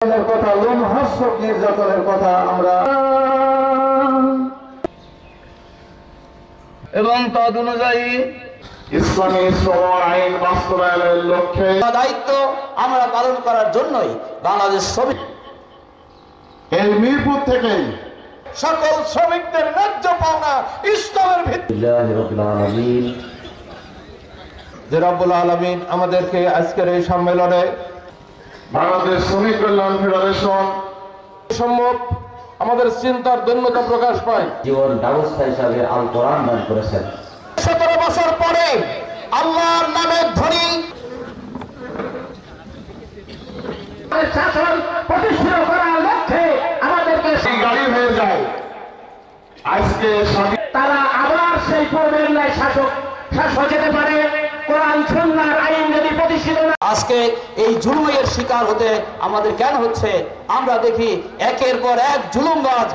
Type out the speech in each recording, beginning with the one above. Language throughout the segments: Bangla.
কথা লোমহর্ষক নির্যাতনের কথা আমরা এবং তদ অনুযায়ী ইসলামী শ্রম আইন বাস্তবায়নের লক্ষ্যে দায়িত্ব আমরা পালন করার জন্যই বাংলাদেশ শ্রমিক এই মিরপুর থেকেই সকল শ্রমিকদের ন্যায্য পাওনা ইসলামের ভিত্তিতে যে রব্বুল আলামিন আমাদেরকে আজকের এই সম্মেলনে বাংলাদেশ শ্রমিক কল্যাণ ফেডারেশন সম্ভব আমাদের চিন্তার ধন্যতা প্রকাশ পায় জীবন ব্যবস্থা হিসাবে আল কোরআন দান করেছেন। 17 বছর পরে আল্লাহর নামে ধ্বনি শাসন প্রতিষ্ঠিত করার লক্ষ্যে আমাদেরকে গাড়ি হয়ে যায়। আজকে তারা আবার সেই পূর্বের ন্যায় শাসক যেতে পারে। কোরআন সুন্নাহর আইন যদি প্রতিষ্ঠিত না আজকে এই জুলুমের শিকার হতে আমাদের কেন হচ্ছে? আমরা দেখি একের পর এক জুলুমবাজ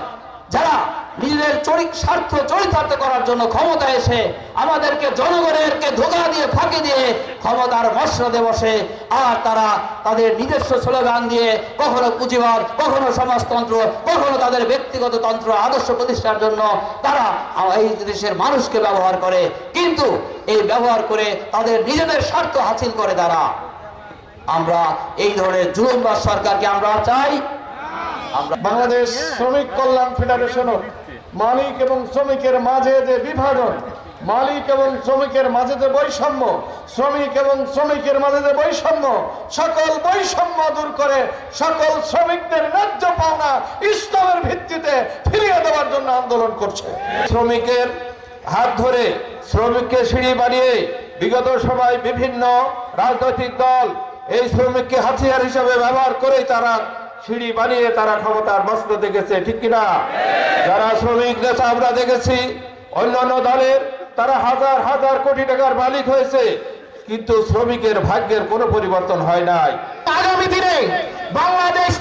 যারা নিজেদের স্বার্থ চরিতার্থ করার জন্য ক্ষমতা এসে আমাদেরকে জনগণেরকে ধোঁকা দিয়ে ফাঁকি দিয়ে ক্ষমতার মসনদে বসে, আর তারা তাদের নিজস্ব স্লোগান দিয়ে কখনো পুঁজিবাদ, কখনো সমাজতন্ত্র, কখনো তাদের ব্যক্তিগত তন্ত্র আদর্শ প্রতিষ্ঠার জন্য তারা এই দেশের মানুষকে ব্যবহার করে, কিন্তু এই ব্যবহার করে তাদের নিজেদের স্বার্থ হাসিল করে তারা। আমরা এই ধরনের জুলুমবাজ সরকারকে আমরা চাই। বাংলাদেশ শ্রমিক কল্যাণ ফেডারেশনও মালিক এবং শ্রমিকের মাঝে যে বিভাজন, মালিক এবং শ্রমিকের মাঝে যে বৈষম্য, শ্রমিক এবং শ্রমিকের মাঝে যে বৈষম্য, সকল বৈষম্য দূর করে সকল শ্রমিকদের ন্যায্য পাওনা ইসলামের ভিত্তিতে ফিরিয়ে দেওয়ার জন্য আন্দোলন করছে। শ্রমিকের হাত ধরে শ্রমিককে সিঁড়ি বানিয়ে বিগত সময় বিভিন্ন রাজনৈতিক দল এই শ্রমিককে হাতিয়ার হিসাবে ব্যবহার করেই তারা সিঁড়ি বানিয়ে তারা ক্ষমতার মসনদে গেছে, ঠিক কিনা? যারা শ্রমিক নেতা আমরা দেখেছি অন্যান্য দলের, তারা হাজার হাজার কোটি টাকার মালিক হয়েছে, কিন্তু শ্রমিকের ভাগ্যের কোনো পরিবর্তন হয় নাই। আগামী দিনে বাংলাদেশ